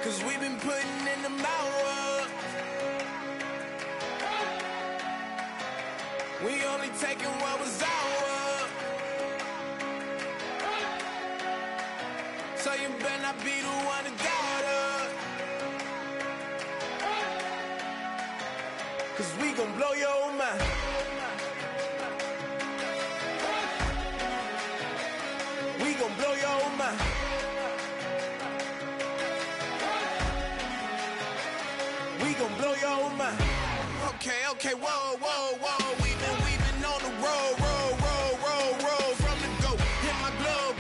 Cause we've been putting in the hours. We only taking what was ours. So you better not be the one to doubt us. Cause we gon' blow your mind. We gon' blow your mind. We gon' blow your mind. Okay, whoa. We've been on the road from the go. Hit my blow.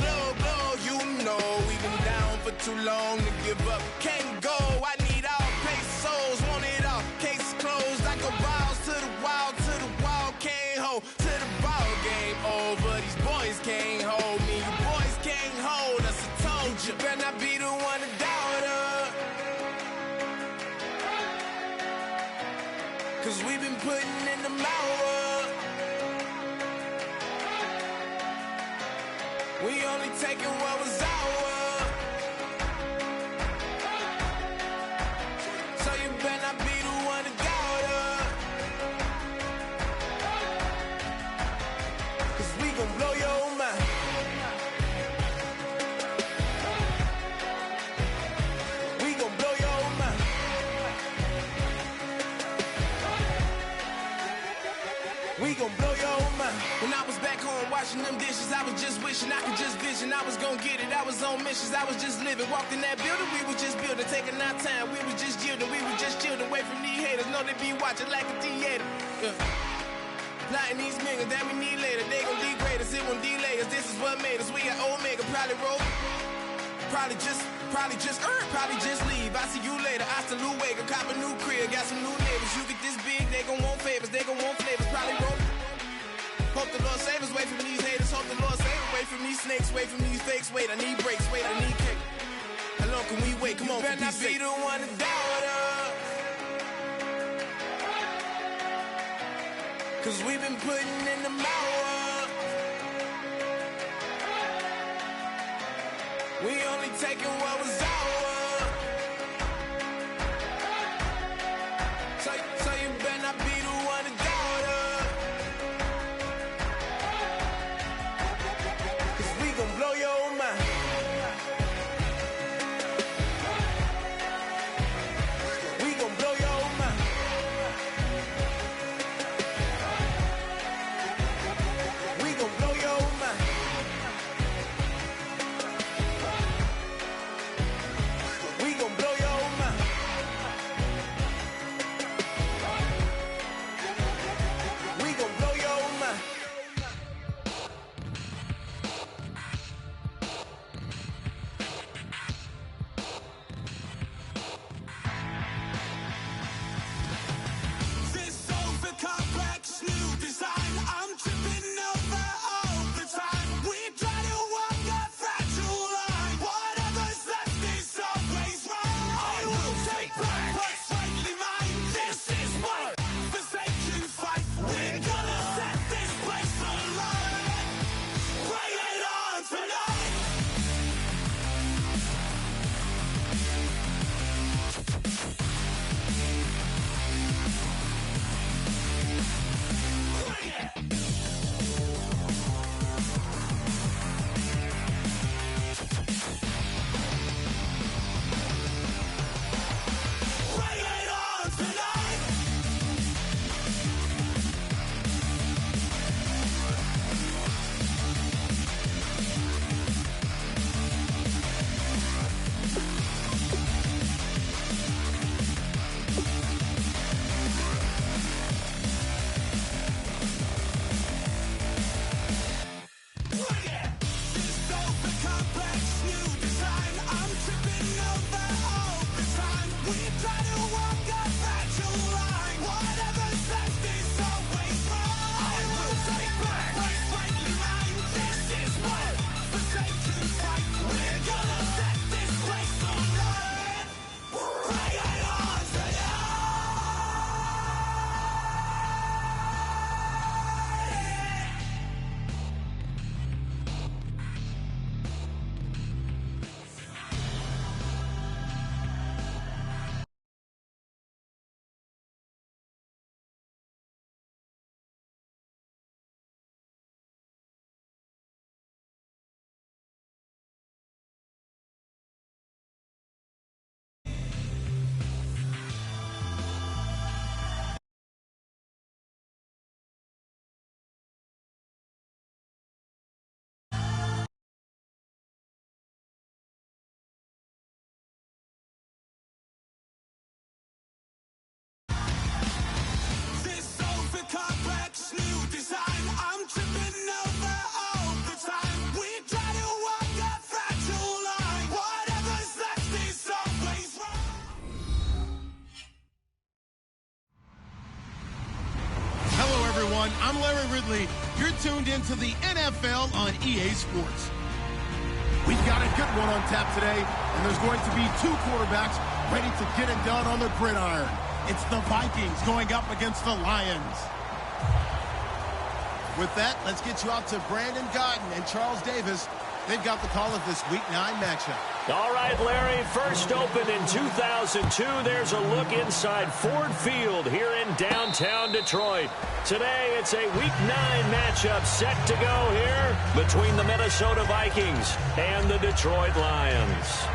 You know we've been down for too long to give up. Can't go. I need all pesos, want it all. Case closed. I go balls to the wall. Can't hold to the ball game over. These boys can't hold me. You boys can't hold us. I told you. Better not be the one to doubt us. Cause we've been putting in the hours. We only taking what was ours. So you better not be the one to doubt us. Cause we gon' blow your mind. We gon' blow your mind. We gon' blow your mind. When I was back home washing them dishes, I was just wishing I could just vision. I was gon' get it, I was on missions, I was just living. Walked in that building, we was just building, taking our time. We was just yielding, we was just chilling away from these haters. Know they be watching like a theater. Plotting these niggas that we need later. They gon' degrade us, it won't delay us. This is what made us. We got Omega, probably roll. Probably just leave. I see you later. I still wake up, cop a new crib, got some new neighbors. You get this big, they gon' want favors, they gon' want flavors. Probably roll. Hope the Lord save us, wait from these haters. Hope the Lord save us, wait from these snakes, wait from these fakes. Wait, I need breaks, wait, I need cake. How long can we wait? Come on, better not be the one to doubt us. Cause we've been putting in the hours. We only taking what was ours. So you better not be the one to doubt us. Cause we gon' blow your mind. We gon' blow your mind. We gon' blow your mind. I'm Larry Ridley. You're tuned into the NFL on EA Sports. We've got a good one on tap today, and there's going to be two quarterbacks ready to get it done on the gridiron. It's the Vikings going up against the Lions. With that, let's get you out to Brandon Gotton and Charles Davis. They've got the call of this Week 9 matchup. All right, Larry, first opened in 2002. There's a look inside Ford Field here in downtown Detroit. Today, it's a Week 9 matchup set to go here between the Minnesota Vikings and the Detroit Lions.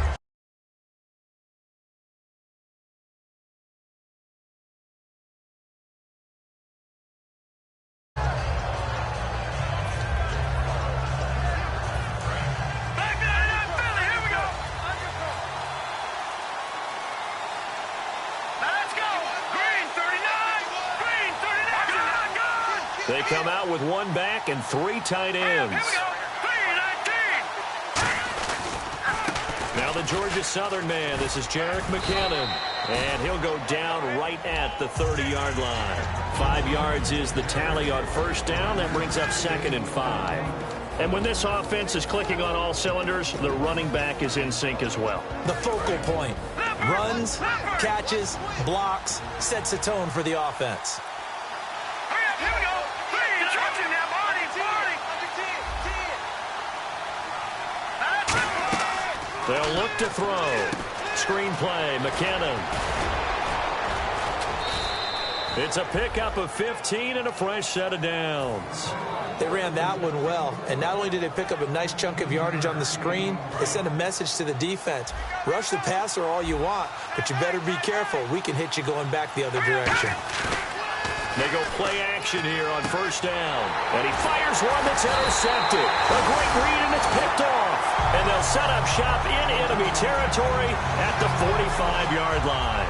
They come out with one back and three tight ends. Now the Georgia Southern man. This is Jerick McKinnon. And he'll go down right at the 30-yard line. 5 yards is the tally on first down. That brings up 2nd and 5. And when this offense is clicking on all cylinders, the running back is in sync as well. The focal point. Runs, catches, blocks, sets the tone for the offense. They'll look to throw. Screen play, McKinnon. It's a pickup of 15 and a fresh set of downs. They ran that one well, and not only did they pick up a nice chunk of yardage on the screen, they sent a message to the defense. Rush the passer all you want, but you better be careful. We can hit you going back the other direction. They go play action here on first down. And he fires one that's intercepted. A great read, and it's picked off. And they'll set up shop in enemy territory at the 45-yard line.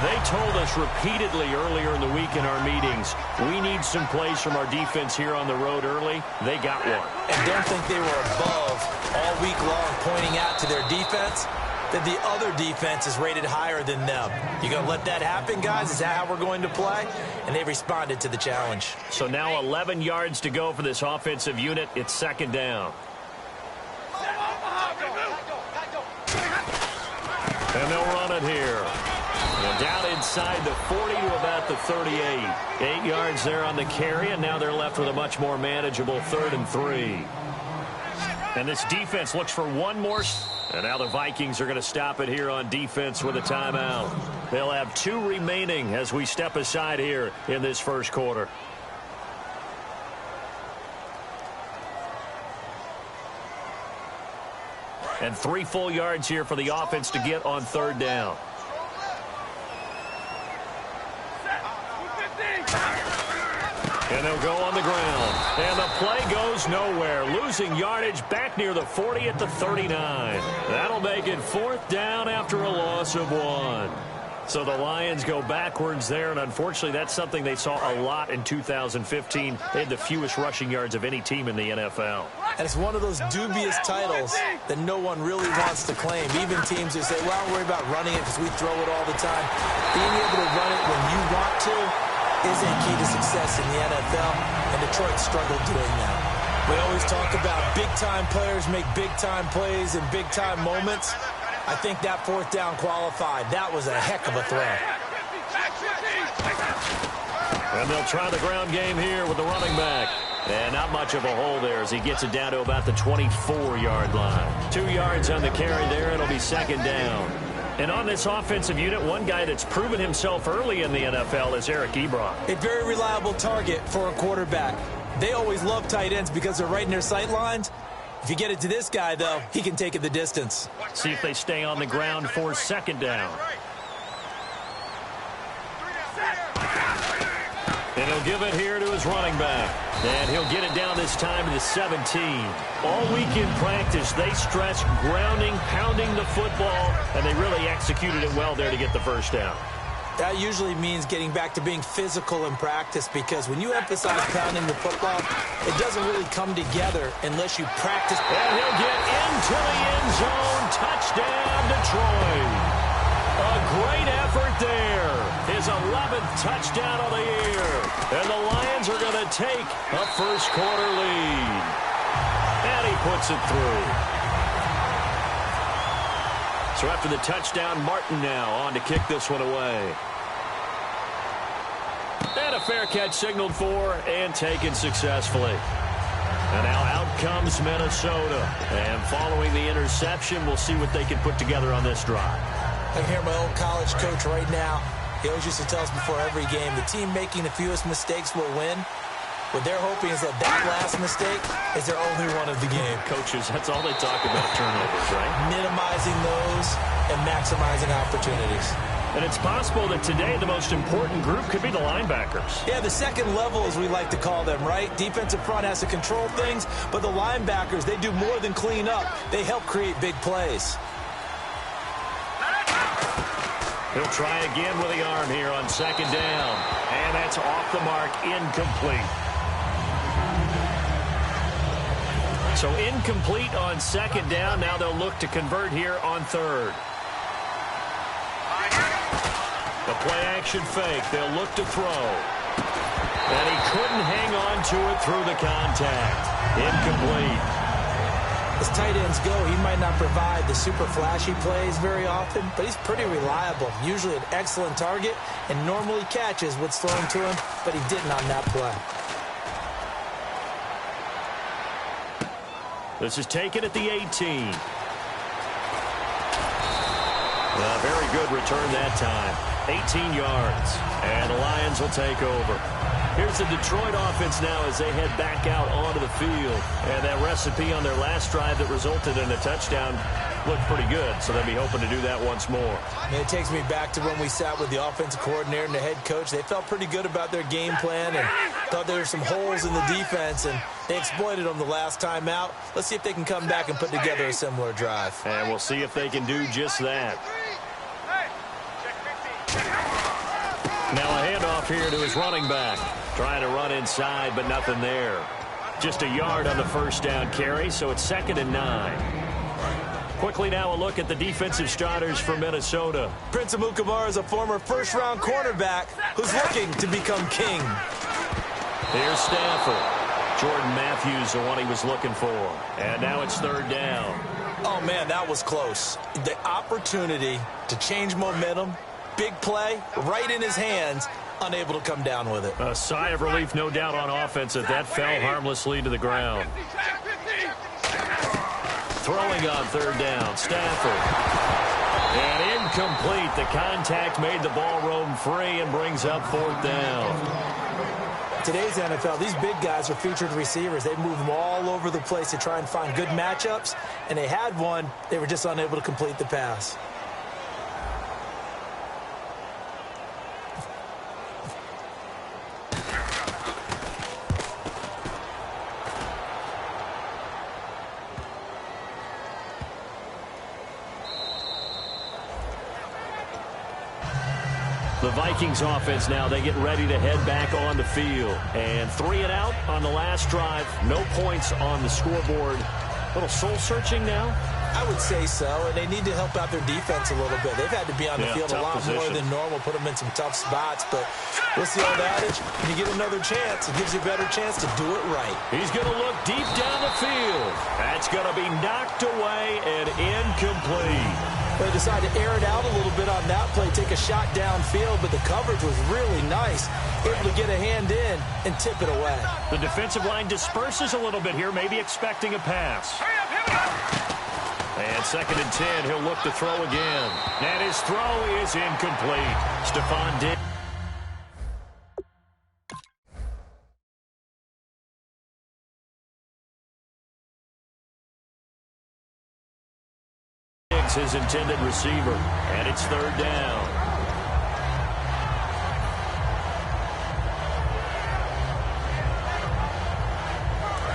They told us repeatedly earlier in the week in our meetings, we need some plays from our defense here on the road early. They got one. And don't think they were above all week long pointing out to their defense that the other defense is rated higher than them. You going to let that happen, guys? Is that how we're going to play? And they responded to the challenge. So now 11 yards to go for this offensive unit. It's 2nd down. And they'll run it here. And down inside the 40 to about the 38. 8 yards there on the carry, and now they're left with a much more manageable 3rd and 3. And this defense looks for one more. And now the Vikings are going to stop it here on defense with a timeout. They'll have 2 remaining as we step aside here in this first quarter. And 3 full yards here for the offense to get on 3rd down. And they'll go on the ground. And the play goes nowhere. Losing yardage back near the 40 at the 39. That'll make it 4th down after a loss of 1. So the Lions go backwards there, and unfortunately that's something they saw a lot in 2015. They had the fewest rushing yards of any team in the NFL. And it's one of those dubious titles that no one really wants to claim. Even teams who say, well, don't worry about running it because we throw it all the time. Being able to run it when you want to is a key to success in the NFL, and Detroit struggled doing that. We always talk about big-time players make big-time plays in big-time moments. I think that 4th down qualified. That was a heck of a throw. And they'll try the ground game here with the running back. And not much of a hole there as he gets it down to about the 24-yard line. 2 yards on the carry there. It'll be 2nd down. And on this offensive unit, one guy that's proven himself early in the NFL is Eric Ebron. A very reliable target for a quarterback. They always love tight ends because they're right in their sight lines. If you get it to this guy, though, he can take it the distance. See if they stay on the ground for 2nd down. And he'll give it here to his running back. And he'll get it down this time to the 17. All week in practice, they stress grounding, pounding the football, and they really executed it well there to get the first down. That usually means getting back to being physical in practice, because when you emphasize pounding the football, it doesn't really come together unless you practice. And he'll get into the end zone. Touchdown, Detroit. A great effort there. His 11th touchdown of the year. And the Lions are going to take a first-quarter lead. And he puts it through. So after the touchdown, Martin now on to kick this one away. And a fair catch signaled for and taken successfully. And now out comes Minnesota. And following the interception, we'll see what they can put together on this drive. I can hear my old college coach right now. He always used to tell us before every game, the team making the fewest mistakes will win. What they're hoping is that last mistake is their only one of the game. Coaches, that's all they talk about, turnovers, right? Minimizing those and maximizing opportunities. And it's possible that today the most important group could be the linebackers. Yeah, the second level, as we like to call them, right? Defensive front has to control things, but the linebackers, they do more than clean up. They help create big plays. He'll try again with the arm here on second down. And that's off the mark, incomplete. So incomplete on second down. Now they'll look to convert here on third. The play-action fake. They'll look to throw. And he couldn't hang on to it through the contact. Incomplete. As tight ends go, he might not provide the super flashy plays very often, but he's pretty reliable. Usually an excellent target and normally catches what's thrown to him, but he didn't on that play. This is taken at the 18. A very good return that time. 18 yards. And the Lions will take over. Here's the Detroit offense now as they head back out onto the field. And that recipe on their last drive that resulted in a touchdown looked pretty good, so they'll be hoping to do that once more. And it takes me back to when we sat with the offensive coordinator and the head coach. They felt pretty good about their game plan and thought there were some holes in the defense, and they exploited them the last time out. Let's see if they can come back and put together a similar drive. And we'll see if they can do just that. Now a handoff here to his running back. Trying to run inside, but nothing there. Just a yard on the first down carry, so it's 2nd and 9. Quickly now a look at the defensive starters for Minnesota. Prince Amukamara is a former first-round cornerback who's looking to become king. Here's Stafford. Jordan Matthews, the one he was looking for. And now it's 3rd down. Oh, man, that was close. The opportunity to change momentum, big play, right in his hands, unable to come down with it. A sigh of relief, no doubt, on offense that fell harmlessly to the ground. Throwing on 3rd down, Stafford. And incomplete. The contact made the ball roam free and brings up 4th down. Today's NFL, these big guys are featured receivers. They move them all over the place to try and find good matchups, and they had one. They were just unable to complete the pass. The Vikings offense now, they get ready to head back on the field. And 3 and out on the last drive. No points on the scoreboard. A little soul-searching now? I would say so, and they need to help out their defense a little bit. They've had to be on the field a lot more than normal, put them in some tough spots. But what's the old adage? When you get another chance, it gives you a better chance to do it right. He's going to look deep down the field. That's going to be knocked away and incomplete. They decided to air it out a little bit on that play, take a shot downfield, but the coverage was really nice. Able to get a hand in and tip it away. The defensive line disperses a little bit here, maybe expecting a pass. And 2nd and 10, he'll look to throw again. And his throw is incomplete. Stephon Diggs. His intended receiver, and it's 3rd down.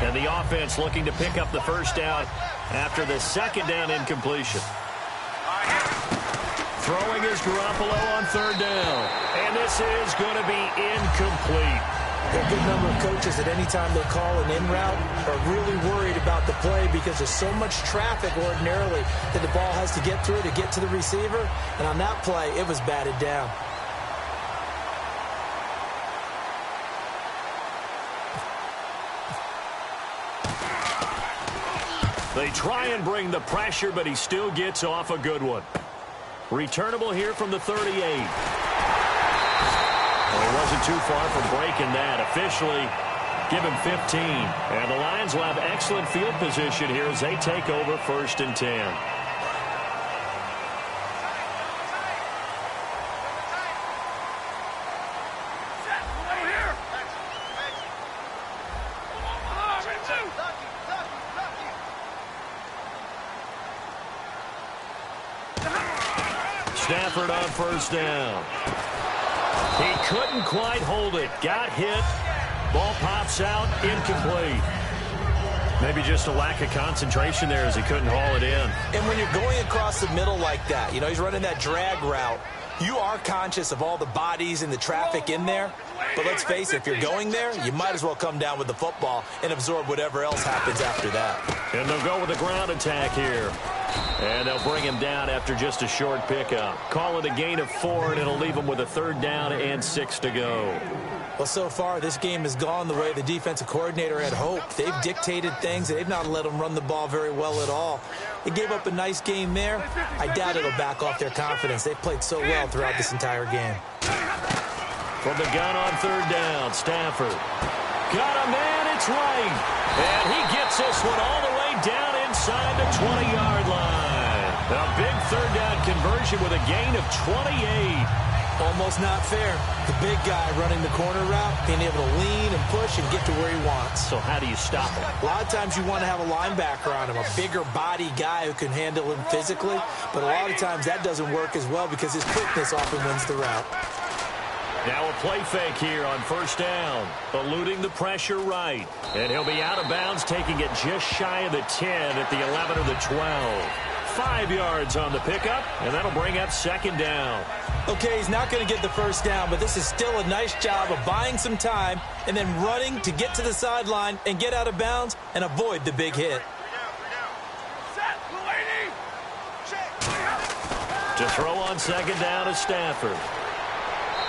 And the offense looking to pick up the first down after the 2nd down incompletion. Throwing is Garoppolo on 3rd down. And this is going to be incomplete. There are a good number of coaches that anytime they call an in route are really worried about the play because there's so much traffic ordinarily that the ball has to get through to get to the receiver. And on that play, it was batted down. They try and bring the pressure, but he still gets off a good one. Returnable here from the 38. Well, he wasn't too far from breaking that. Officially, give him 15. And the Lions will have excellent field position here as they take over 1st and 10. Stafford on 1st down. He couldn't quite hold it. Got hit. Ball pops out. Incomplete. Maybe just a lack of concentration there as he couldn't haul it in. And when you're going across the middle like that, you know, he's running that drag route, you are conscious of all the bodies and the traffic in there. But let's face it, if you're going there, you might as well come down with the football and absorb whatever else happens after that. And they'll go with a ground attack here. And they'll bring him down after just a short pickup. Call it a gain of 4, and it'll leave him with a 3rd down and 6 to go. Well, so far, this game has gone the way the defensive coordinator had hoped. They've dictated things. They've not let them run the ball very well at all. They gave up a nice game there. I doubt it'll back off their confidence. They've played so well throughout this entire game. From the gun on 3rd down, Stafford. Got a man, it's right. And he gets this one all the way down inside the 20-yard line. A big 3rd down conversion with a gain of 28. Almost not fair. The big guy running the corner route, being able to lean and push and get to where he wants. So how do you stop him? A lot of times you want to have a linebacker on him, a bigger body guy who can handle him physically. But a lot of times that doesn't work as well because his quickness often wins the route. Now a play fake here on 1st down. Eluding the pressure right. And he'll be out of bounds, taking it just shy of the 10 at the 11 or the 12. 5 yards on the pickup, and that'll bring up 2nd down. Okay, he's not going to get the 1st down, but this is still a nice job of buying some time and then running to get to the sideline and get out of bounds and avoid the big hit. To throw on 2nd down is Stafford.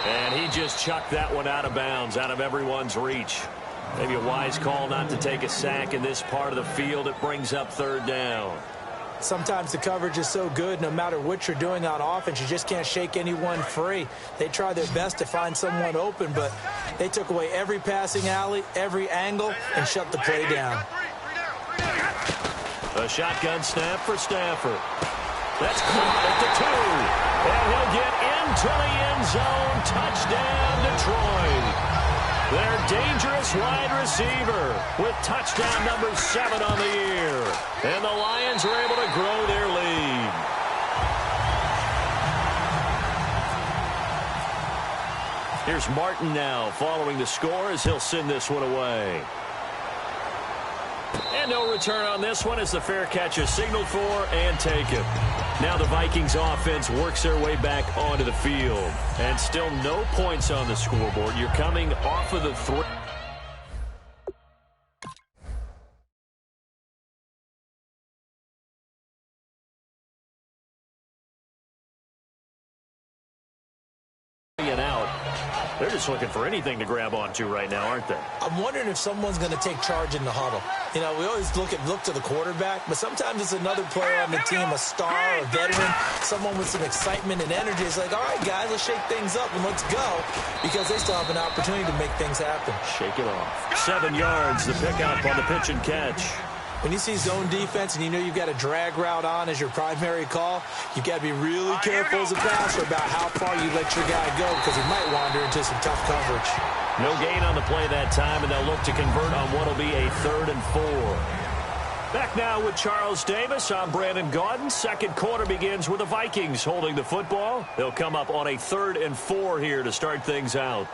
And he just chucked that one out of bounds, out of everyone's reach. Maybe a wise call not to take a sack in this part of the field. It brings up 3rd down. Sometimes the coverage is so good, no matter what you're doing on offense, you just can't shake anyone free. They try their best to find someone open, but they took away every passing alley, every angle, and shut the play down. A shotgun snap for Stafford. That's caught at the 2. And he'll get into the end zone. Touchdown, Detroit. Their dangerous wide receiver with touchdown number 7 on the year. And the Lions are able to grow their lead. Here's Martin now following the score as he'll send this one away. And no return on this one as the fair catch is signaled for and taken. Now the Vikings offense works their way back onto the field. And still no points on the scoreboard. You're coming off of the 3. And out. They're just looking for anything to grab onto right now, aren't they? I'm wondering if someone's going to take charge in the huddle. You know, we always look to the quarterback, but sometimes it's another player on the team, a star, a veteran, someone with some excitement and energy. It's like, all right, guys, let's shake things up and let's go, because they still have an opportunity to make things happen. Shake it off. 7 yards, the pickup on the pitch and catch. When you see zone defense and you know you've got a drag route on as your primary call, you've got to be really careful as a passer about how far you let your guy go, because he might wander into some tough coverage. No gain on the play that time, and they'll look to convert on what will be a 3rd and 4. Back now with Charles Davis. I'm Brandon Gaudin. 2nd quarter begins with the Vikings holding the football. They'll come up on a 3rd and 4 here to start things out.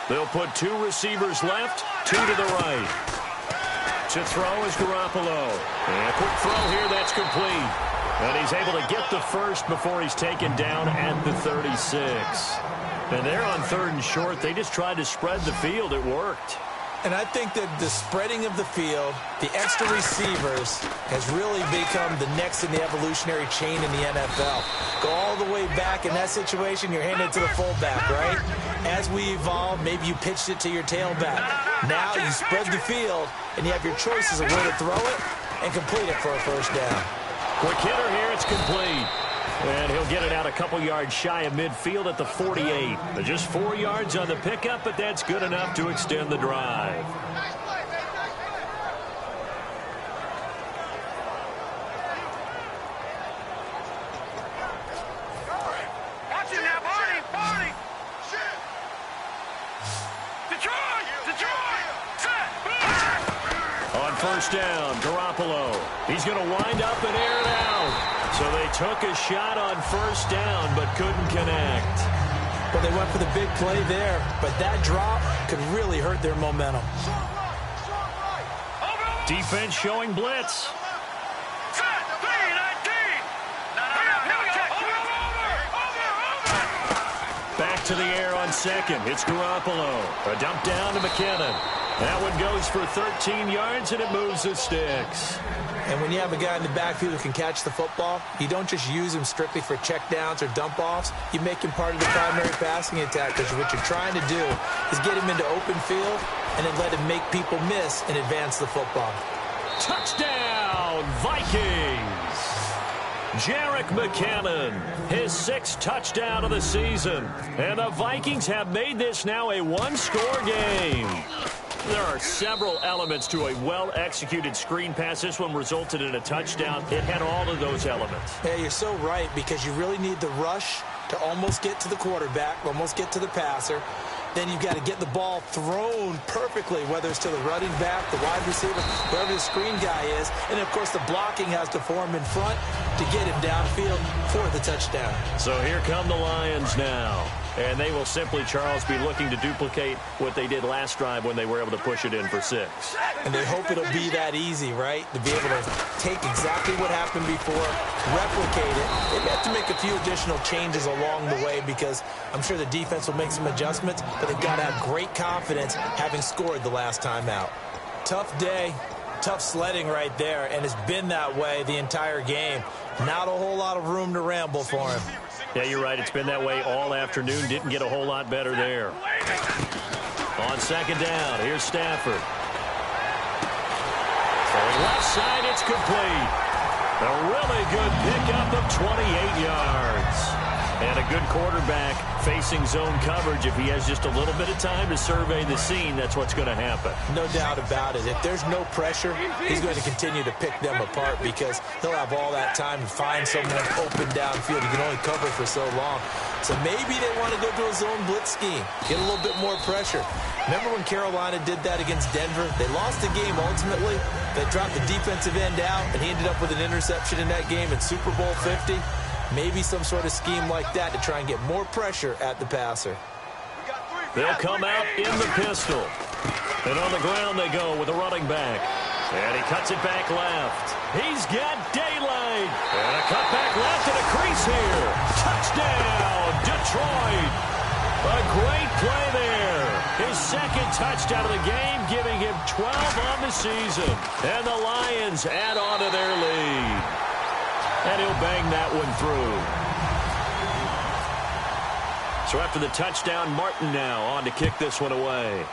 They'll put 2 receivers left, 2 to the right. to throw is Garoppolo. And a quick throw here, that's complete. And he's able to get the first before he's taken down at the 36. And they're on 3rd and short. They just tried to spread the field. It worked. And I think that the spreading of the field, the extra receivers, has really become the next in the evolutionary chain in the NFL. Go all the way back in that situation, you're handed to the fullback, right? As we evolve, maybe you pitched it to your tailback. Now you spread the field, and you have your choices of where to throw it and complete it for a first down. Quick hitter here, it's complete. And he'll get it out a couple yards shy of midfield at the 48. Just 4 yards on the pickup, but that's good enough to extend the drive. On first down, Garoppolo. He's going to wind up and air it out. So they took a shot on first down, but couldn't connect. Well, they went for the big play there, but that drop could really hurt their momentum. Defense showing blitz. Back to the air on second. It's Garoppolo. A dump down to McKinnon. That one goes for 13 yards, and it moves the sticks. And when you have a guy in the backfield who can catch the football, you don't just use him strictly for checkdowns or dump-offs. You make him part of the primary passing attack, because what you're trying to do is get him into open field and then let him make people miss and advance the football. Touchdown, Vikings! Jerick McKinnon, his 6th touchdown of the season. And the Vikings have made this now a one-score game. There are several elements to a well-executed screen pass. This one resulted in a touchdown. It had all of those elements. Yeah, you're so right, because you really need the rush to almost get to the quarterback, almost get to the passer. Then you've got to get the ball thrown perfectly, whether it's to the running back, the wide receiver, wherever the screen guy is. And, of course, the blocking has to form in front to get him downfield for the touchdown. So here come the Lions now. And they will simply, Charles, be looking to duplicate what they did last drive when they were able to push it in for 6. And they hope it'll be that easy, right? To be able to take exactly what happened before, replicate it. They have to make a few additional changes along the way, because I'm sure the defense will make some adjustments, but they've got to have great confidence having scored the last time out. Tough day, tough sledding right there, and it's been that way the entire game. Not a whole lot of room to ramble for him. Yeah, you're right. It's been that way all afternoon. Didn't get a whole lot better there. On second down, here's Stafford. Throwing left side, it's complete. A really good pickup of 28 yards. And a good quarterback facing zone coverage. If he has just a little bit of time to survey the scene, that's what's going to happen. No doubt about it. If there's no pressure, he's going to continue to pick them apart, because he'll have all that time to find someone open downfield. He can only cover for so long. So maybe they want to go to a zone blitz scheme, get a little bit more pressure. Remember when Carolina did that against Denver? They lost the game ultimately. They dropped the defensive end out, and he ended up with an interception in that game in Super Bowl 50. Maybe some sort of scheme like that to try and get more pressure at the passer. They'll come out in the pistol. And on the ground they go with a running back. And he cuts it back left. He's got daylight. And a cut back left and a crease here. Touchdown, Detroit. A great play there. His 2nd touchdown of the game, giving him 12 on the season. And the Lions add on to their lead. And he'll bang that one through. So after the touchdown, Martin now on to kick this one away.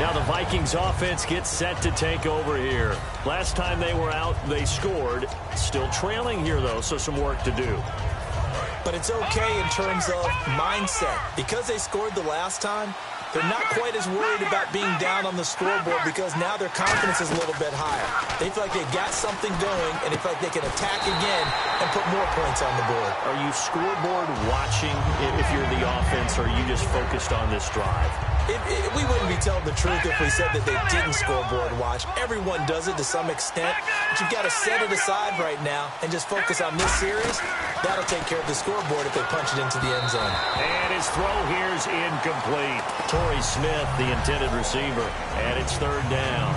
Now the Vikings offense gets set to take over here. Last time they were out, they scored. Still trailing here, though, so some work to do. But it's okay in terms of mindset. Because they scored the last time, they're not quite as worried about being down on the scoreboard, because now their confidence is a little bit higher. They feel like they've got something going, and they feel like they can attack again and put more points on the board. Are you scoreboard watching if you're the offense, or are you just focused on this drive? We wouldn't be telling the truth if we said that they didn't scoreboard watch. Everyone does it to some extent, but you've got to set it aside right now and just focus on this series. That'll take care of the scoreboard if they punch it into the end zone. And his throw here is incomplete. Torrey Smith, the intended receiver, and it's third down.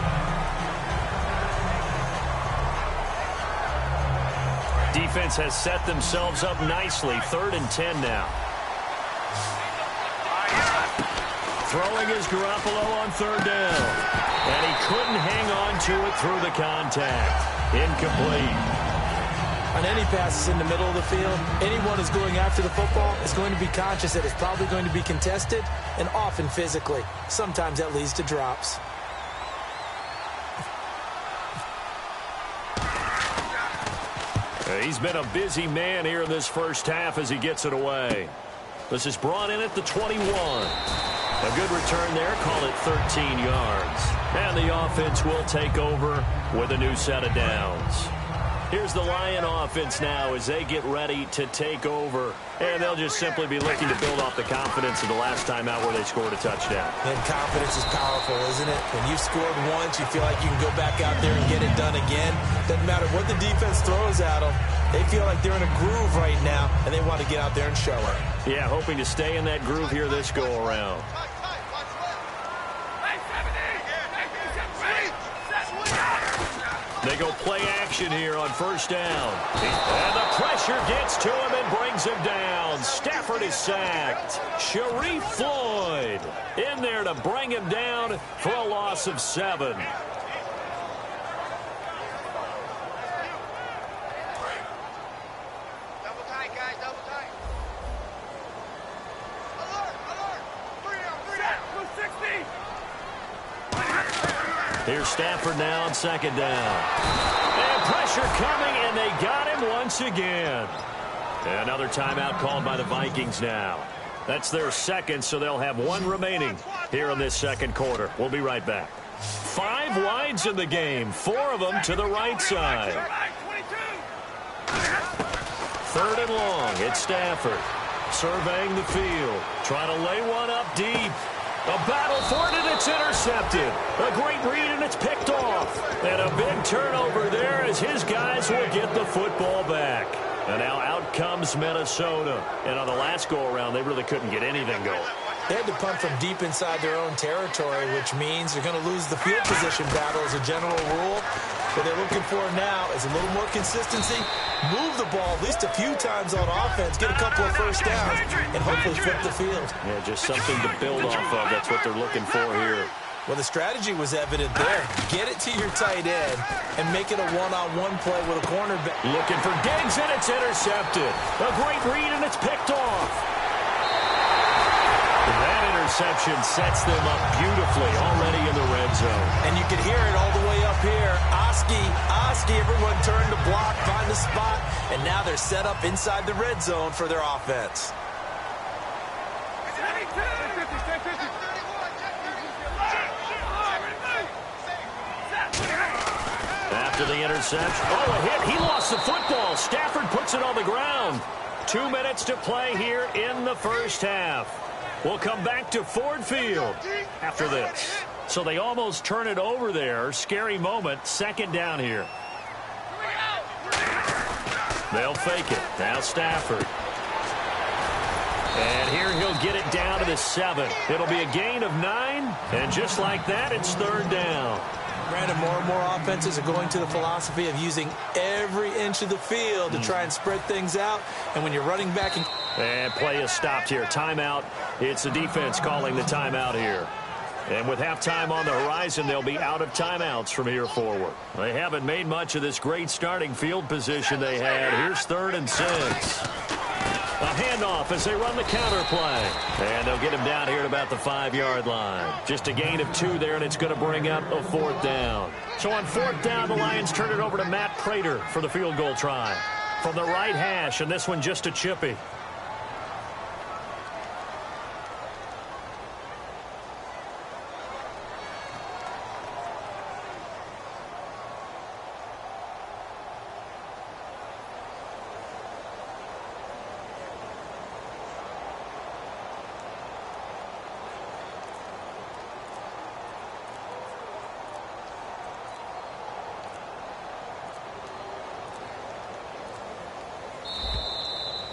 Defense has set themselves up nicely. 3rd and 10 now. Throwing is Garoppolo on 3rd down. And he couldn't hang on to it through the contact. Incomplete. On any passes in the middle of the field, anyone who's going after the football is going to be conscious that it's probably going to be contested, and often physically. Sometimes that leads to drops. He's been a busy man here in this first half as he gets it away. This is brought in at the 21. A good return there, call it 13 yards. And the offense will take over with a new set of downs. Here's the Lion offense now as they get ready to take over. And they'll just simply be looking to build off the confidence of the last time out where they scored a touchdown. And confidence is powerful, isn't it? When you've scored once, you feel like you can go back out there and get it done again. Doesn't matter what the defense throws at them. They feel like they're in a groove right now, and they want to get out there and show it. Yeah, hoping to stay in that groove here this go-around. They go play action here on 1st down. And the pressure gets to him and brings him down. Stafford is sacked. Sharif Floyd in there to bring him down for a loss of 7. Here's Stafford now on 2nd down. And pressure coming, and they got him once again. Another timeout called by the Vikings now. That's their 2nd, so they'll have 1 remaining here in this 2nd quarter. We'll be right back. 5 wides in the game, 4 of them to the right side. 3rd and long, it's Stafford. Surveying the field, trying to lay one up deep. A battle for it, and it's intercepted. A great read, and it's picked off. And a big turnover there as his guys will get the football back. And now out comes Minnesota. And on the last go-around, they really couldn't get anything going. They had to punt from deep inside their own territory, which means they're going to lose the field position battle as a general rule. What they're looking for now is a little more consistency, move the ball at least a few times on offense, get a couple of first downs, and hopefully flip the field. Yeah, just something to build off of. That's what they're looking for here. Well, the strategy was evident there. Get it to your tight end and make it a one-on-one play with a cornerback. Looking for Diggs, and it's intercepted. A great read, and it's picked off. That interception sets them up beautifully already in the red zone. And you can hear it all the way up here. Oski, everyone turned to block, find the spot, and now they're set up inside the red zone for their offense. After the interception, a hit. He lost the football. Stafford puts it on the ground. 2 minutes to play here in the first half. We'll come back to Ford Field after this. So they almost turn it over there. Scary moment. 2nd down here. They'll fake it. Now Stafford. And here he'll get it down to the 7. It'll be a gain of 9. And just like that, it's 3rd down. Brandon, more and more offenses are going to the philosophy of using every inch of the field to try and spread things out. And when you're running back and play is stopped here. Timeout. It's the defense calling the timeout here. And with halftime on the horizon, they'll be out of timeouts from here forward. They haven't made much of this great starting field position they had. Here's 3rd and 6. A handoff as they run the counter play. And they'll get him down here at about the 5-yard line. Just a gain of 2 there, and it's going to bring up a 4th down. So on 4th down, the Lions turn it over to Matt Prater for the field goal try. From the right hash, and this one just a chippy.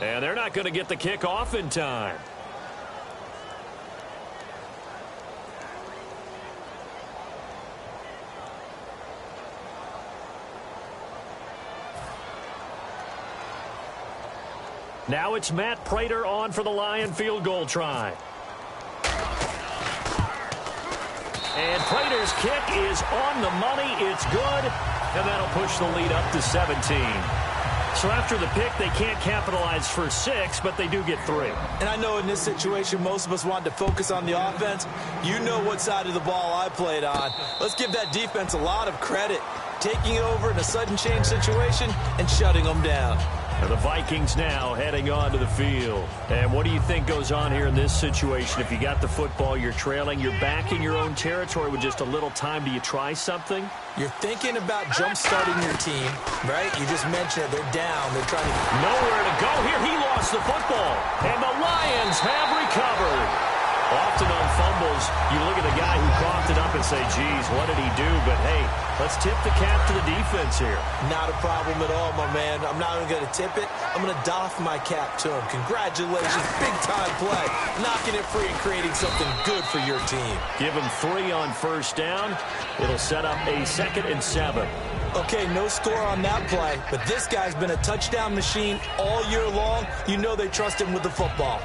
And they're not going to get the kick off in time. Now it's Matt Prater on for the Lion field goal try. And Prater's kick is on the money. It's good. And that'll push the lead up to 17. So after the pick, they can't capitalize for 6, but they do get 3. And I know in this situation, most of us want to focus on the offense. You know what side of the ball I played on. Let's give that defense a lot of credit. Taking it over in a sudden change situation and shutting them down. And the Vikings now heading on to the field. And what do you think goes on here in this situation? If you got the football, you're trailing, you're back in your own territory with just a little time. Do you try something? You're thinking about jump-starting your team, right? You just mentioned it. They're down. They're trying to... Nowhere to go here. He lost the football. And the Lions have recovered. Often on fumbles, you look at a guy who coughed it up and say, geez, what did he do? But, hey, let's tip the cap to the defense here. Not a problem at all, my man. I'm not even going to tip it. I'm going to doff my cap to him. Congratulations. Big-time play. Knocking it free and creating something good for your team. Give him 3 on first down. It'll set up a 2nd and 7. Okay, no score on that play, but this guy's been a touchdown machine all year long. You know they trust him with the football.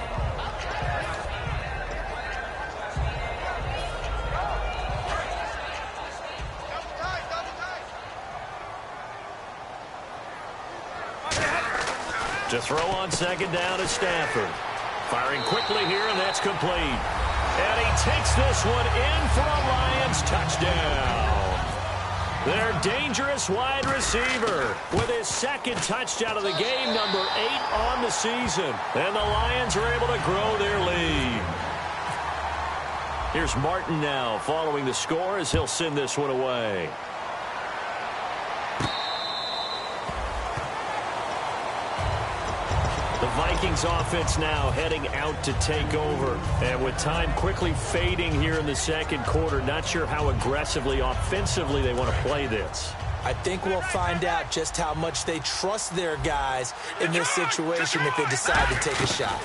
To throw on 2nd down is Stafford. Firing quickly here, and that's complete. And he takes this one in for a Lions touchdown. Their dangerous wide receiver with his 2nd touchdown of the game, number 8 on the season. And the Lions are able to grow their lead. Here's Martin now following the score as he'll send this one away. The Vikings offense now heading out to take over. And with time quickly fading here in the 2nd quarter, not sure how aggressively, offensively they want to play this. I think we'll find out just how much they trust their guys in this situation if they decide to take a shot.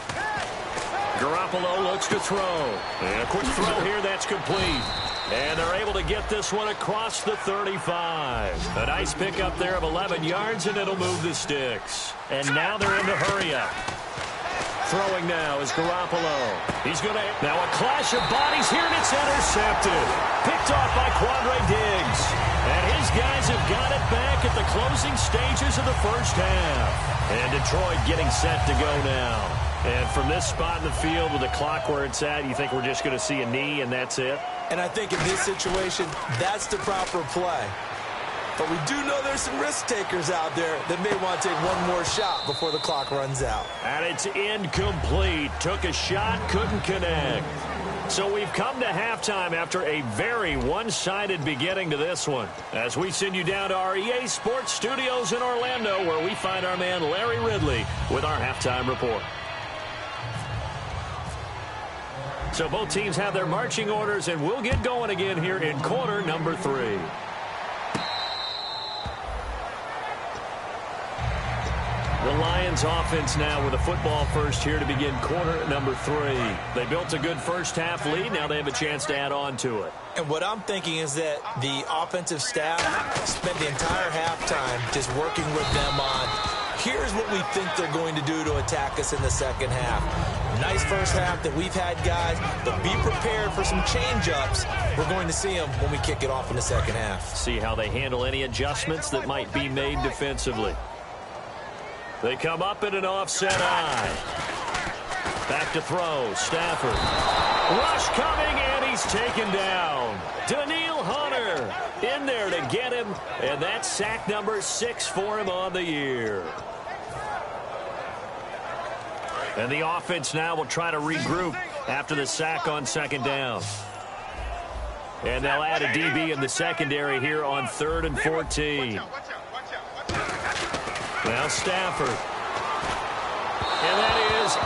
Garoppolo looks to throw. And a quick throw here, that's complete. And they're able to get this one across the 35. A nice pickup there of 11 yards, and it'll move the sticks. And now they're in the hurry-up. Throwing now is Garoppolo. He's going to... Now a clash of bodies here, and it's intercepted. Picked off by Quandre Diggs. And his guys have got it back at the closing stages of the first half. And Detroit getting set to go now. And from this spot in the field with the clock where it's at, you think we're just going to see a knee and that's it? And I think in this situation, that's the proper play. But we do know there's some risk takers out there that may want to take one more shot before the clock runs out. And it's incomplete. Took a shot, couldn't connect. So we've come to halftime after a very one-sided beginning to this one. As we send you down to our EA Sports Studios in Orlando, where we find our man Larry Ridley with our halftime report. So both teams have their marching orders, and we'll get going again here in quarter number 3. The Lions offense now with a football first here to begin quarter number 3. They built a good first half lead. Now they have a chance to add on to it. And what I'm thinking is that the offensive staff spent the entire halftime just working with them on, here's what we think they're going to do to attack us in the second half. Nice first half that we've had, guys, but be prepared for some change-ups. We're going to see them when we kick it off in the second half. See how they handle any adjustments that might be made defensively. They come up in an offset eye. Back to throw. Stafford. Rush coming, and he's taken down. Daniil Hunter in there to get him, and that's sack number 6 for him on the year. And the offense now will try to regroup after the sack on second down. And they'll add a DB in the secondary here on 3rd and 14. Now Stafford. And that is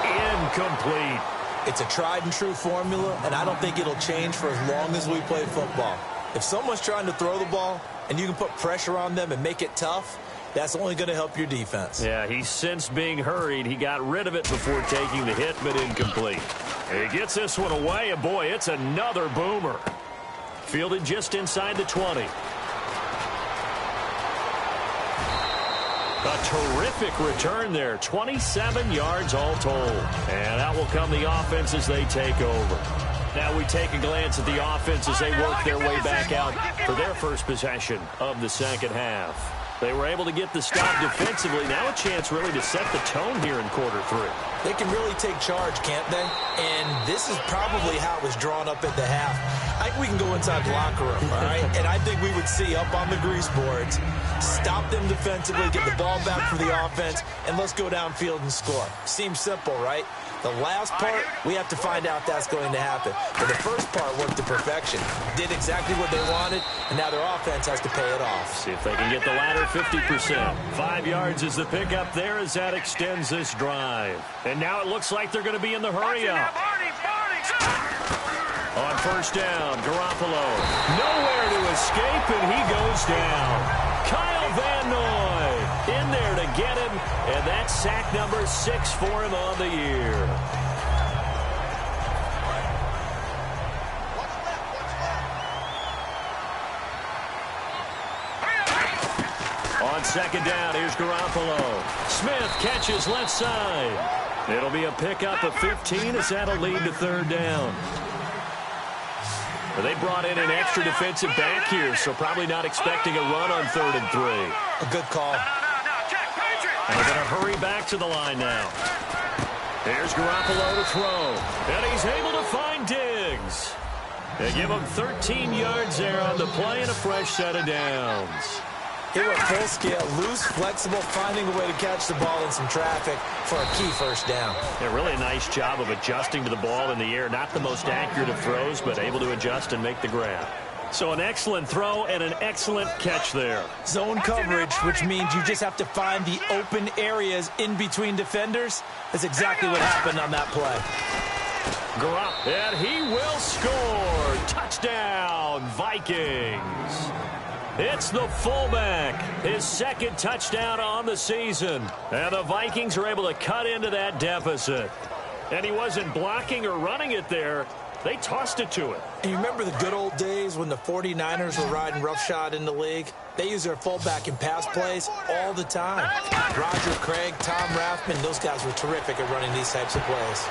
incomplete. It's a tried-and-true formula, and I don't think it'll change for as long as we play football. If someone's trying to throw the ball and you can put pressure on them and make it tough, That's only going to help your defense. Yeah, he sensed being hurried. He got rid of it before taking the hit, but incomplete. He gets this one away, and boy, it's another boomer. Fielded just inside the 20. A terrific return there. 27 yards all told. And out will come the offense as they take over. Now we take a glance at the offense as they work their way back out for their first possession of the second half. They were able to get the stop defensively. Now a chance really to set the tone here in quarter 3. They can really take charge, can't they? And this is probably how it was drawn up at the half. I think we can go inside the locker room, all right? And I think we would see up on the grease boards, stop them defensively, get the ball back for the offense, and let's go downfield and score. Seems simple, right? The last part, we have to find out that's going to happen. But the first part worked to perfection. Did exactly what they wanted, and now their offense has to pay it off. See if they can get the latter 50%. 5 yards is the pickup there as that extends this drive. And now it looks like they're going to be in the hurry-up. On first down, Garoppolo. Nowhere to escape, and he goes down. Kyle Van Noy in there to get him, and that's sack number 6 for him on the year. On second down, here's Garoppolo. Smith catches left side. It'll be a pickup of 15 as that'll lead to third down. They brought in an extra defensive back here, so probably not expecting a run on 3rd and 3. A good call. And they're going to hurry back to the line now. Here's Garoppolo to throw. And he's able to find Diggs. They give him 13 yards there on the play and a fresh set of downs. He went full scale, loose, flexible, finding a way to catch the ball in some traffic for a key first down. Yeah, really a nice job of adjusting to the ball in the air. Not the most accurate of throws, but able to adjust and make the grab. So an excellent throw and an excellent catch there. Zone coverage, which means you just have to find the open areas in between defenders. That's exactly what happened on that play. Garoppolo, and he will score. Touchdown, Vikings. It's the fullback, his second touchdown on the season. And the Vikings are able to cut into that deficit. And he wasn't blocking or running it there. They tossed it to him. And you remember the good old days when the 49ers were riding roughshod in the league? They use their fullback in pass plays all the time. Roger Craig, Tom Rathman, those guys were terrific at running these types of plays.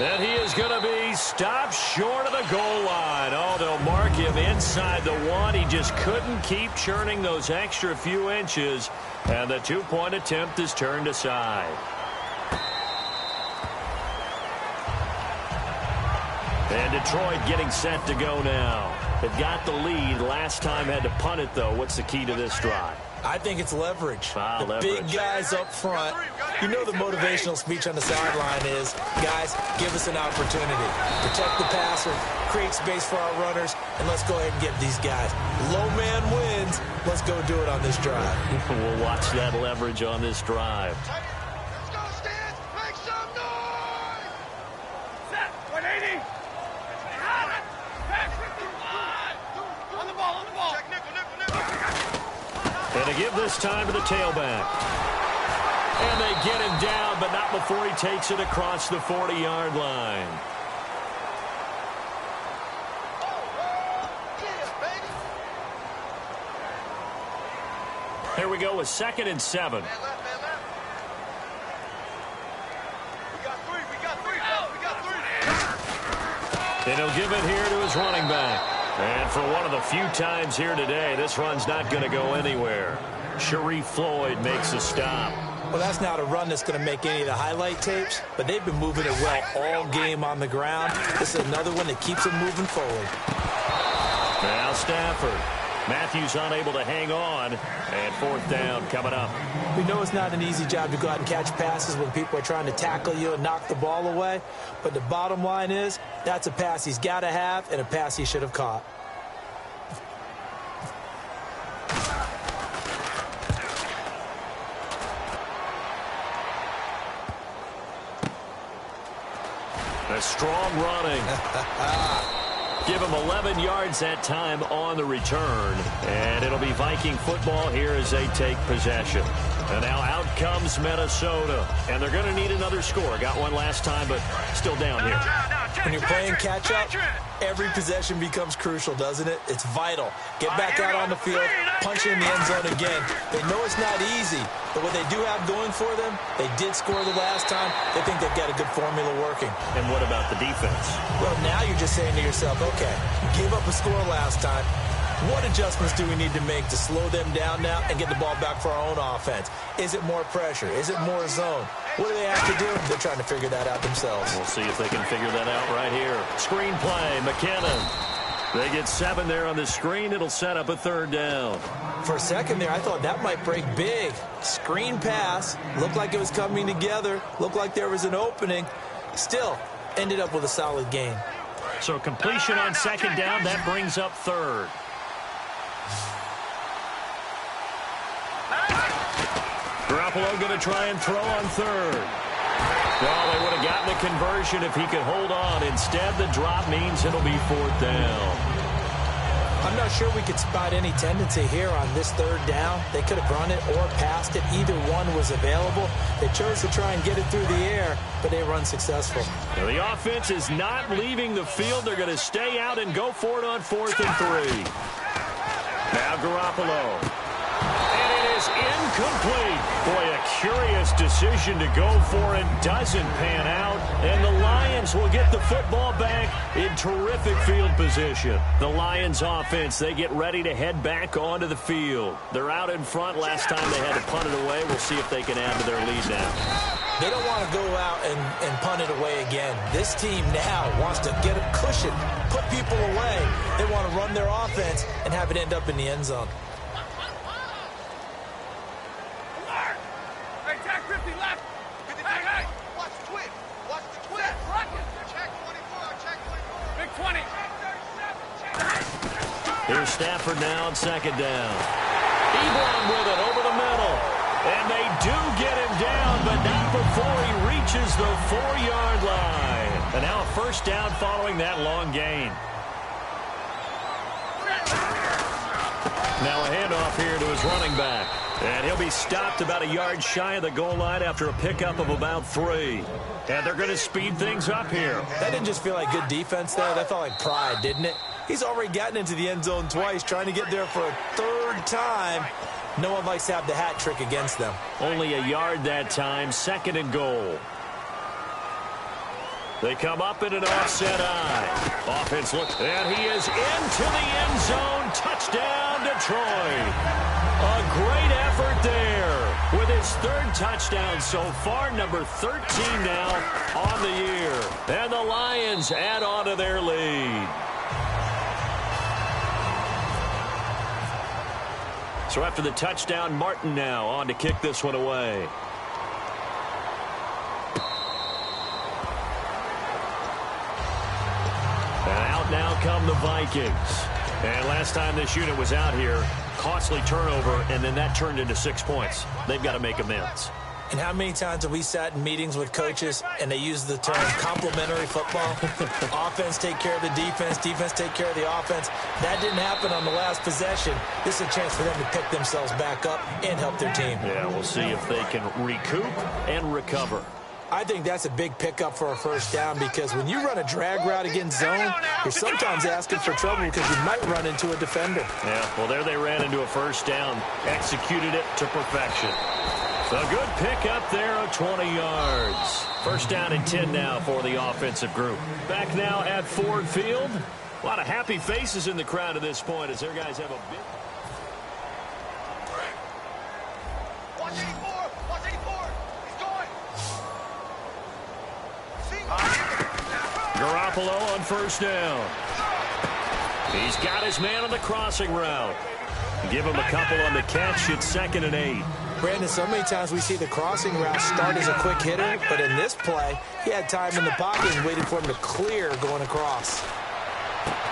And he is going to be stopped short of the goal line. Oh, they'll mark him inside the 1. He just couldn't keep churning those extra few inches. And the 2-point attempt is turned aside. And Detroit getting set to go now. They've got the lead. Last time had to punt it, though. What's the key to this drive? I think it's leverage. The leverage. Big guys up front. You know the motivational speech on the sideline is, guys, give us an opportunity. Protect the passer, create space for our runners, and let's go ahead and get these guys. Low man wins. Let's go do it on this drive. We'll watch that leverage on this drive. Let's go, Stans. Make some noise. Set. 180. On the ball, on the ball. Check nickel. And to give this time to the tailback. And they get him down, but not before he takes it across the 40-yard line. Here we go with 2nd and 7. We got three. And he'll give it here to his running back. And for one of the few times here today, this run's not going to go anywhere. Sharif Floyd makes a stop. Well, that's not a run that's going to make any of the highlight tapes, but they've been moving it well all game on the ground. This is another one that keeps them moving forward. Now Stafford. Matthews unable to hang on. And 4th down coming up. We know it's not an easy job to go out and catch passes when people are trying to tackle you and knock the ball away. But the bottom line is, that's a pass he's got to have and a pass he should have caught. A strong running. Give him 11 yards that time on the return. And it'll be Viking football here as they take possession. And now out comes Minnesota. And they're going to need another score. Got one last time, but still down here. When you're playing catch-up, every possession becomes crucial, doesn't it? It's vital. Get back out on the field, punch in the end zone again. They know it's not easy, but what they do have going for them, they did score the last time. They think they've got a good formula working. And what about the defense? Well, now you're just saying to yourself, okay, gave up a score last time. What adjustments do we need to make to slow them down now and get the ball back for our own offense? Is it more pressure? Is it more zone? What do they have to do? They're trying to figure that out themselves. We'll see if they can figure that out right here. Screen play, McKinnon. They get 7 there on the screen. It'll set up a third down. For a second there, I thought that might break big. Screen pass. Looked like it was coming together. Looked like there was an opening. Still, ended up with a solid gain. So completion on second down. That brings up third. Garoppolo going to try and throw on third. Well, they would have gotten a conversion if he could hold on. Instead, the drop means it'll be fourth down. I'm not sure we could spot any tendency here on this third down. They could have run it or passed it. Either one was available. They chose to try and get it through the air, but they run successful. Now, the offense is not leaving the field. They're going to stay out and go for it on 4th and 3. Now Garoppolo. Incomplete. Boy, a curious decision to go for it. Doesn't pan out. And the Lions will get the football back in terrific field position. The Lions offense, they get ready to head back onto the field. They're out in front. Last time they had to punt it away. We'll see if they can add to their lead now. They don't want to go out and punt it away again. This team now wants to get a cushion, put people away. They want to run their offense and have it end up in the end zone. Here's Stafford now on second down. Ebron with it over the middle. And they do get him down, but not before he reaches the 4-yard line. And now a first down following that long gain. Now a handoff here to his running back. And he'll be stopped about a yard shy of the goal line after a pickup of about 3. And they're going to speed things up here. That didn't just feel like good defense there. That felt like pride, didn't it? He's already gotten into the end zone twice, trying to get there for a third time. No one likes to have the hat trick against them. Only a yard that time, 2nd and goal. They come up in an offset eye. Offense looks, and he is into the end zone. Touchdown, Detroit. A great effort there with his 3rd touchdown so far, number 13 now on the year. And the Lions add on to their lead. So after the touchdown, Martin now on to kick this one away. And out now come the Vikings. And last time this unit was out here, costly turnover, and then that turned into 6 points. They've got to make amends. And how many times have we sat in meetings with coaches and they use the term complementary football? Offense take care of the defense, defense take care of the offense. That didn't happen on the last possession. This is a chance for them to pick themselves back up and help their team. Yeah, we'll see if they can recoup and recover. I think that's a big pickup for a first down because when you run a drag route against zone, you're sometimes asking for trouble because you might run into a defender. Yeah, well, there they ran into a first down, executed it to perfection. A good pickup there of 20 yards. First down and 10 now for the offensive group. Back now at Ford Field. A lot of happy faces in the crowd at this point as their guys have a big... Watch 84! Watch 84! He's going! Garoppolo on first down. He's got his man on the crossing route. Give him a couple on the catch. It's 2nd and 8. Brandon, so many times we see the crossing route start as a quick hitter, but in this play, he had time in the pocket and waited for him to clear going across.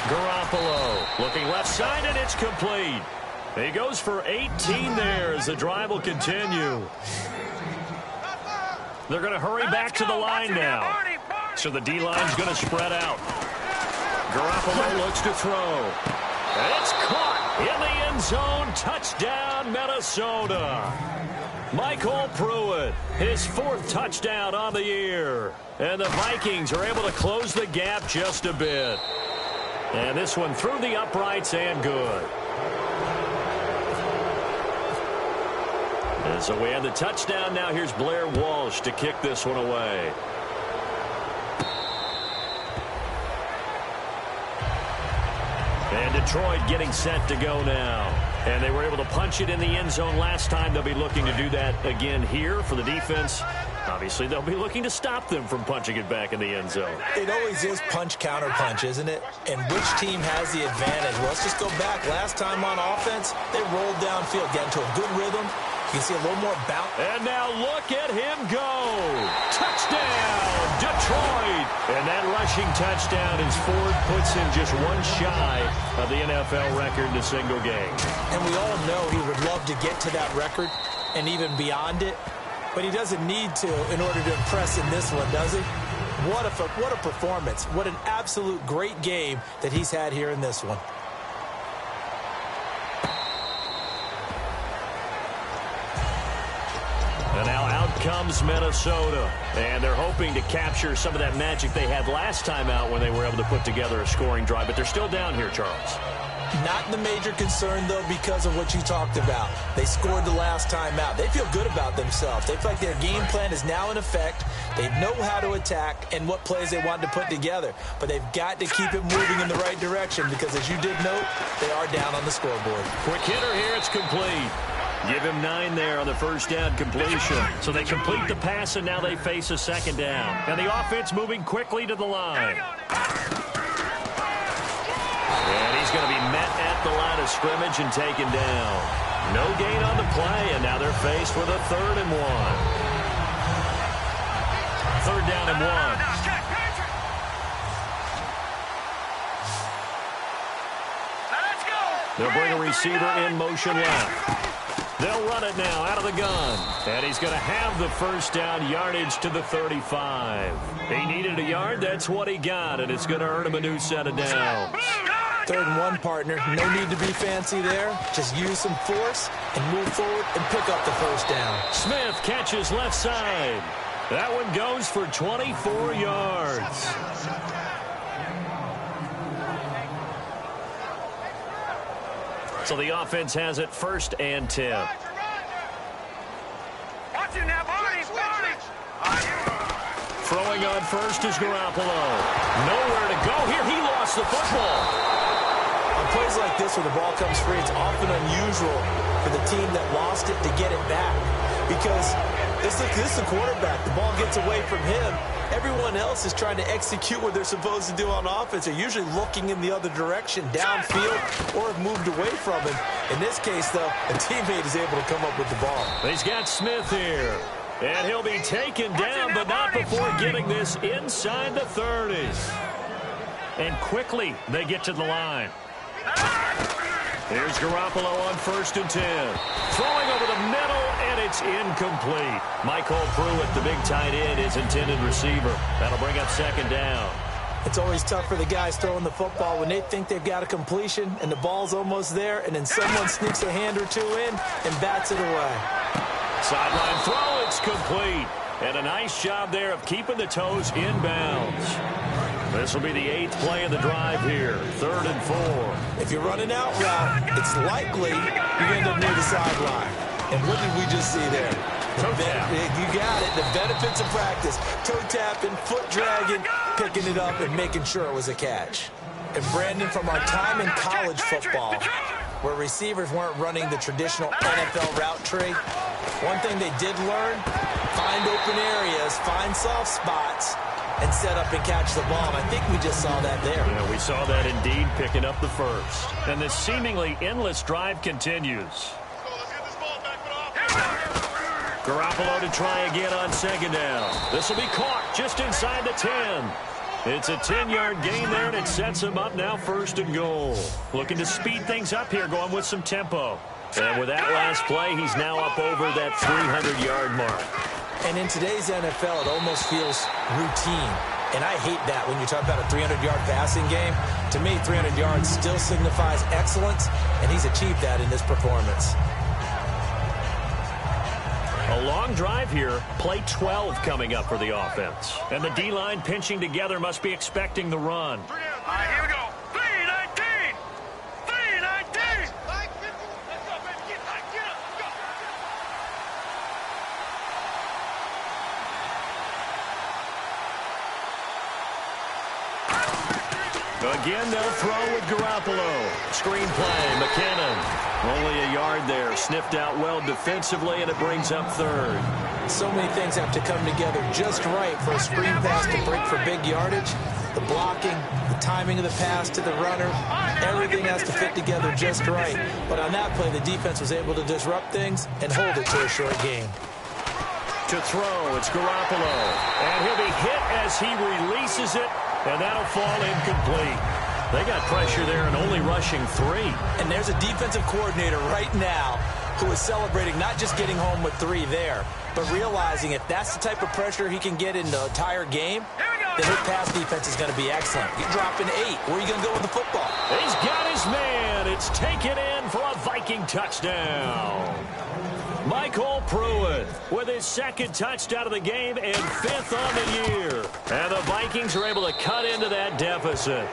Garoppolo looking left side, and it's complete. He goes for 18 there as the drive will continue. They're going to hurry back to the line now. So the D-line's going to spread out. Garoppolo looks to throw. And it's caught in the end zone. Touchdown, Minnesota. Michael Pruitt, his 4th touchdown on the year. And the Vikings are able to close the gap just a bit. And this one through the uprights and good. And so we have the touchdown. Now here's Blair Walsh to kick this one away. And Detroit getting set to go now. And they were able to punch it in the end zone last time. They'll be looking to do that again here for the defense. Obviously, they'll be looking to stop them from punching it back in the end zone. It always is punch, counter punch, isn't it? And which team has the advantage? Well, let's just go back. Last time on offense, they rolled downfield, get into a good rhythm. You can see a little more bounce. And now look at him go. Touchdown, Detroit. And that rushing touchdown as Ford puts him just one shy of the NFL record in a single game. And we all know he would love to get to that record and even beyond it. But he doesn't need to in order to impress in this one, does he? What a performance. What an absolute great game that he's had here in this one. And now out comes Minnesota. And they're hoping to capture some of that magic they had last time out when they were able to put together a scoring drive. But they're still down here, Charles. Not the major concern, though, because of what you talked about. They scored the last time out. They feel good about themselves. They feel like their game plan is now in effect. They know how to attack and what plays they want to put together. But they've got to keep it moving in the right direction because, as you did note, they are down on the scoreboard. Quick hitter here. It's complete. Give him 9 there on the first down completion. So they complete the pass, and now they face a second down. And the offense moving quickly to the line. And he's going to be met at the line of scrimmage and taken down. No gain on the play, and now they're faced with a 3rd and 1. 3rd down and 1. They'll bring a receiver in motion left. They'll run it now out of the gun. And he's going to have the first down, yardage to the 35. He needed a yard. That's what he got, and it's going to earn him a new set of downs. 3rd and 1, partner. No need to be fancy there. Just use some force and move forward and pick up the first down. Smith catches left side. That one goes for 24 yards. So the offense has it 1st and 10. Watch it now, Barney. Throwing on first is Garoppolo. Nowhere to go here. He lost the football. On plays like this where the ball comes free, it's often unusual for the team that lost it to get it back. Because this is the quarterback. The ball gets away from him. Everyone else is trying to execute what they're supposed to do on offense. They're usually looking in the other direction, downfield, or have moved away from him. In this case, though, a teammate is able to come up with the ball. He's got Smith here. And he'll be taken down, but not before getting this inside the 30s. And quickly, they get to the line. Here's Garoppolo on 1st and 10. Throwing over the middle, and it's incomplete. Michael Pruitt, the big tight end, his intended receiver. That'll bring up 2nd down. It's always tough for the guys throwing the football when they think they've got a completion and the ball's almost there, and then someone sneaks a hand or two in and bats it away. Sideline throw, it's complete. And a nice job there of keeping the toes inbounds. This will be the 8th play of the drive here. 3rd and 4. If you're running out route, it's likely you end up near the sideline. And what did we just see there? Toe tap. You got it. The benefits of practice. Toe tapping, foot dragging, picking it up, and making sure it was a catch. And Brandon, from our time in college football, where receivers weren't running the traditional NFL route tree, one thing they did learn, find open areas, find soft spots, and set up and catch the ball. And I think we just saw that there. Yeah, we saw that indeed, picking up the first. And this seemingly endless drive continues. Garoppolo to try again on 2nd down. This will be caught just inside the 10. It's a 10-yard gain there, and it sets him up now 1st and goal. Looking to speed things up here, going with some tempo. And with that last play, he's now up over that 300-yard mark. And in today's NFL, it almost feels routine. And I hate that when you talk about a 300-yard passing game. To me, 300 yards still signifies excellence, and he's achieved that in this performance. A long drive here. Play 12 coming up for the offense. And the D-line pinching together must be expecting the run. All right, here we go. 3-19. 3-19. Let's go, baby. Get up. Let's go. Again, they'll throw with Garoppolo. Screen play, McKinnon. Only a yard there. Sniffed out well defensively, and it brings up third. So many things have to come together just right for a screen pass to break for big yardage. The blocking, the timing of the pass to the runner, everything has to fit together just right. But on that play, the defense was able to disrupt things and hold it to a short game. To throw, it's Garoppolo. And he'll be hit as he releases it, and that'll fall incomplete. They got pressure there and only rushing 3. And there's a defensive coordinator right now who is celebrating not just getting home with 3 there, but realizing if that's the type of pressure he can get in the entire game, then his pass defense is going to be excellent. You're dropping 8. Where are you going to go with the football? He's got his man. It's taken in for a Viking touchdown. Michael Pruitt with his second touchdown of the game and 5th on the year. And the Vikings are able to cut into that deficit.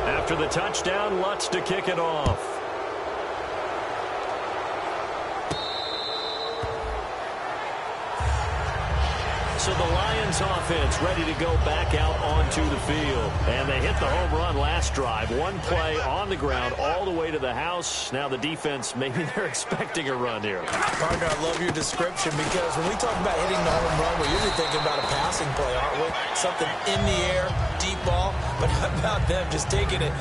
After the touchdown, Lutz to kick it off. So the Lions offense ready to go back out onto the field. And they hit the home run last drive. One play on the ground all the way to the house. Now the defense, maybe they're expecting a run here. Partner, I love your description because when we talk about hitting the home run, we're usually thinking about a passing play, aren't we? Something in the air, deep ball. But how about them just taking it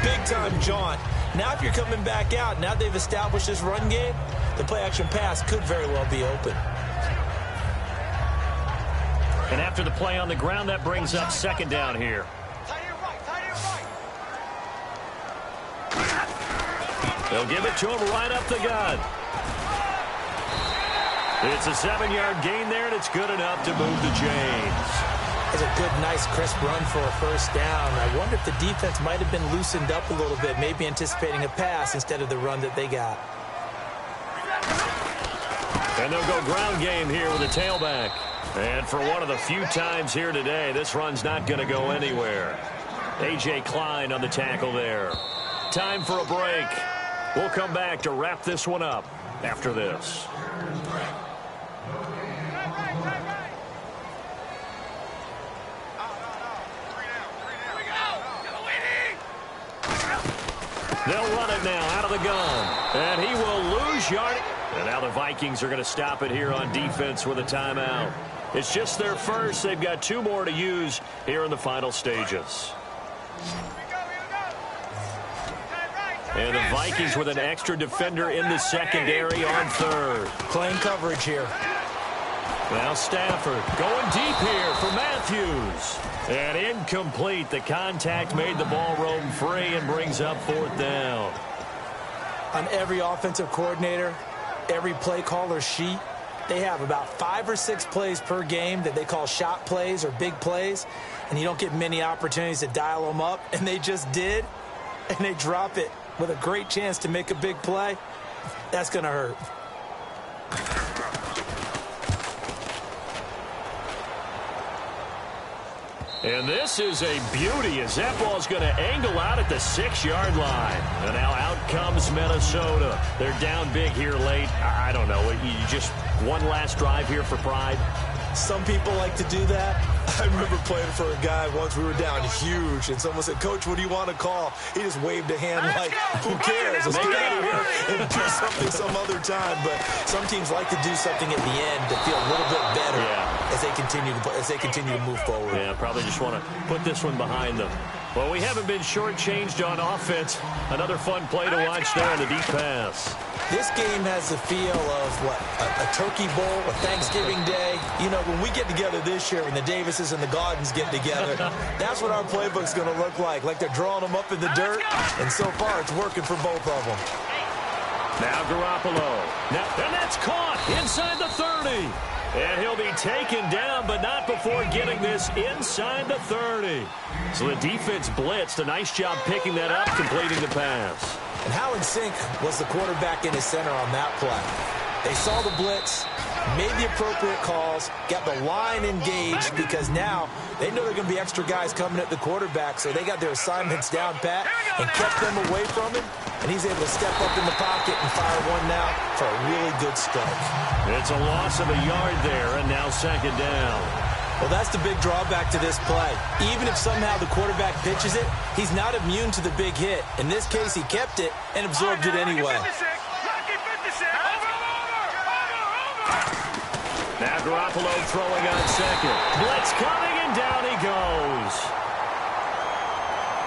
big-time jaunt? Now if you're coming back out, now they've established this run game, the play-action pass could very well be open. And after the play on the ground, that brings up second down here. Tight end right. Tight end right. They'll give it to him right up the gut. It's a 7-yard gain there, and it's good enough to move the chains. It's a good, nice, crisp run for a first down. I wonder if the defense might have been loosened up a little bit, maybe anticipating a pass instead of the run that they got. And they'll go ground game here with a tailback. And for one of the few times here today, this run's not going to go anywhere. A.J. Klein on the tackle there. Time for a break. We'll come back to wrap this one up after this. They'll run it now out of the gun. And he will lose yardage. And now the Vikings are going to stop it here on defense with a timeout. It's just their first. They've got 2 more to use here in the final stages. And the Vikings with an extra defender in the secondary on third. Playing coverage here. Now Stafford going deep here for Matthews. And incomplete. The contact made the ball roam free and brings up 4th down. On every offensive coordinator, every play caller sheet, they have about 5 or 6 plays per game that they call shot plays or big plays, and you don't get many opportunities to dial them up, and they just did, and they drop it with a great chance to make a big play. That's going to hurt. And this is a beauty as that ball's going to angle out at the 6-yard line. And now out comes Minnesota. They're down big here late. I don't know. You just one last drive here for pride. Some people like to do that. I remember playing for a guy once. We were down huge, and someone said, "Coach, what do you want to call?" He just waved a hand like, "Who cares? Let's get out of here and do something some other time." But some teams like to do something at the end to feel a little bit better as they continue to move forward. Yeah, probably just want to put this one behind them. Well, we haven't been shortchanged on offense. Another fun play to watch there on the deep pass. This game has the feel of, a turkey bowl, a Thanksgiving day. You know, when we get together this year, when the Davises and the Gaudens get together, that's what our playbook's going to look like they're drawing them up in the dirt, and so far it's working for both of them. Now Garoppolo. And that's caught inside the 30. And he'll be taken down, but not before getting this inside the 30. So the defense blitzed. A nice job picking that up, completing the pass. And how in sync was the quarterback in his center on that play? They saw the blitz, made the appropriate calls, got the line engaged, because now they know they're going to be extra guys coming at the quarterback, so they got their assignments down pat and kept them away from him, and he's able to step up in the pocket and fire one now for a really good strike. It's a loss of a yard there, and now second down. Well, that's the big drawback to this play. Even if somehow the quarterback pitches it, he's not immune to the big hit. In this case, he kept it and absorbed it anyway. Now Garoppolo throwing on second. Blitz coming, and down he goes.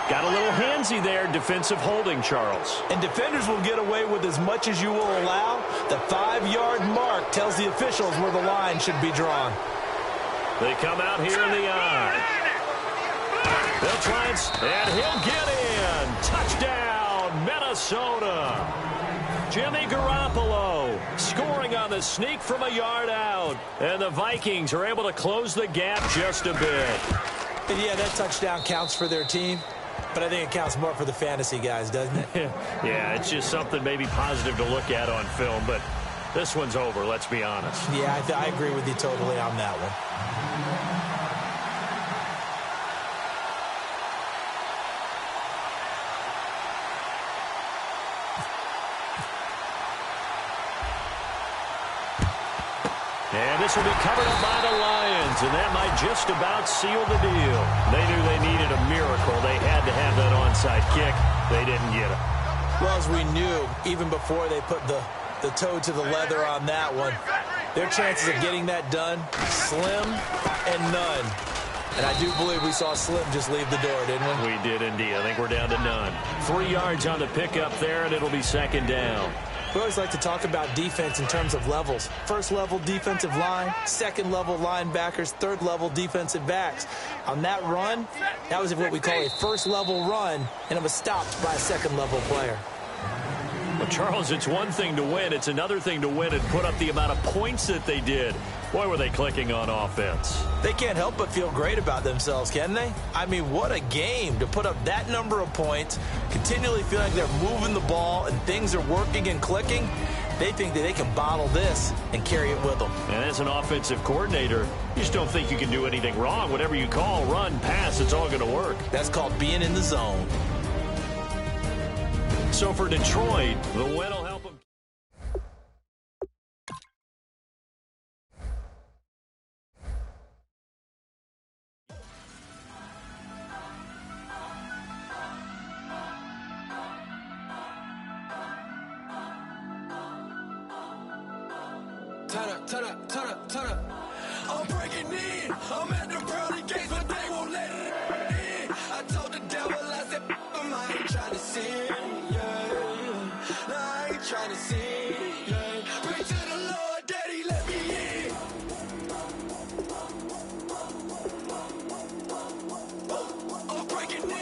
Got a little handsy there, defensive holding, Charles. And defenders will get away with as much as you will allow. The 5-yard mark tells the officials where the line should be drawn. They come out here in the eye. They'll try and he'll get in. Touchdown, Minnesota. Jimmy Garoppolo scoring on the sneak from a yard out. And the Vikings are able to close the gap just a bit. And yeah, that touchdown counts for their team, but I think it counts more for the fantasy guys, doesn't it? Yeah, it's just something maybe positive to look at on film, but this one's over, let's be honest. Yeah, I agree with you totally on that one. And this will be covered up by the Lions, and that might just about seal the deal. They knew they needed a miracle. They had to have that onside kick. They didn't get it. Well, as we knew, even before they put the toe to the leather on that one, their chances of getting that done, slim and none. And I do believe we saw Slim just leave the door, didn't we? We did indeed. I think we're down to none. 3 yards on the pickup there, and it'll be second down. We always like to talk about defense in terms of levels. First level defensive line, second level linebackers, third level defensive backs. On that run, that was what we call a first level run, and it was stopped by a second level player. Well, Charles, it's one thing to win. It's another thing to win and put up the amount of points that they did. Boy, were they clicking on offense. They can't help but feel great about themselves, can they? I mean, what a game to put up that number of points, continually feel like they're moving the ball and things are working and clicking. They think that they can bottle this and carry it with them. And as an offensive coordinator, you just don't think you can do anything wrong. Whatever you call, run, pass, it's all going to work. That's called being in the zone. So for Detroit, the win will help them. Turn up. I'm breaking in. I'm at the pearly gates, but they won't let it in. I told the devil, I said, I ain't trying to sin. No, I ain't trying to sin. Pray to the Lord, Daddy, let me in. I'm breaking in.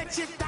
get you down.